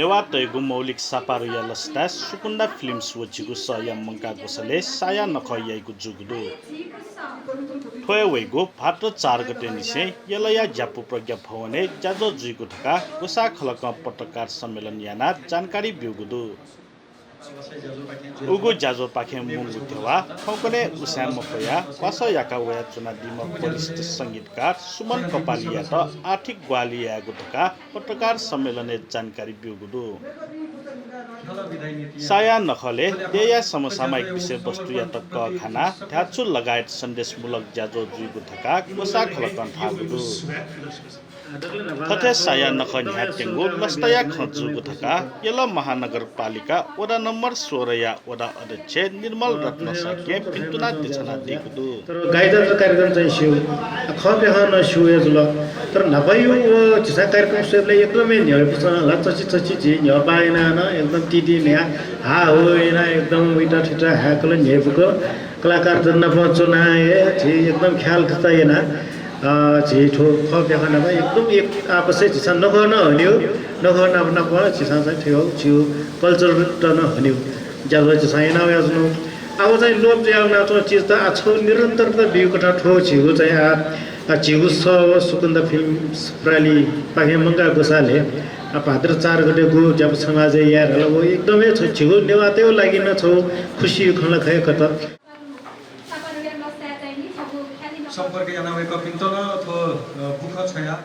Lewat tegu maulik saparuya lasta sukunda films wachigu saya mengkago sale saya nakhoyaigu jugudu. Thoya wego भाद्र 4 गते निसे यलया ज्यापु प्रज्ञा भवने जाजो जुइगु ढका कोसा खलक पत्रकार सम्मेलन याना जानकारी बिउगुदु उगु जाजो पाखे मुंगु थेवा ठौकने उसाम मफया वास याका वया चुना दिम वरिष्ठ संगीतकार सुमन कपालिया त आर्थिक ग्वालिया गुटका पत्रकार सम्मेलने जानकारी बिउगुदु साया नखले देया समसामयिक विषय वस्तु या तक खाना ढ्याचु लगायत सन्देशमूलक ज्याजो जुइगु थका कोसा खलकन थागुदु थथे साया नख न्याटेंगु लस्तया खजुगु थका यल महानगरपालिका वडा नम्बर 16 या वडा अध्यक्ष निर्मल रत्न साके पिन्तुना दिछना दिगुदु तर गाइडर कार्यक्रम चाहिँ शिव खपे हन शिव जुल तर नभयो चिसा कार्यक्रम सबले एकदमै न्यायपुछ लचची चची जी न्या पाएन न एकदम तिदी न्या हा होइन एकदम उइटा ठिटा हाकल न्यायपुको कलाकार जन्न पचुना ए एकदम ख्याल खताएन ठो खपे हन एकदम एक आपसै चिसा नगर्न हन्यो नगर्न नपर चिसा चाहिँ थियो छिउ कल्चर टन हन्यो ज्यादा चिसा एना याजनु अब चाहिँ लोप ल्याउन त चिज त आछो निरन्तर त बिउकटा ठो छिगु चाहिँ आ छिगु सुकुन्द फिल्म प्राली पाखे मंगा गोसाले भाद्र 4 गतेको जब समाज यार हो एकदमै छिगु नेवातेउ लागि न छौ खुसी खन खय कत सम्पर्क याना वेक पिन्तल थो बुख छया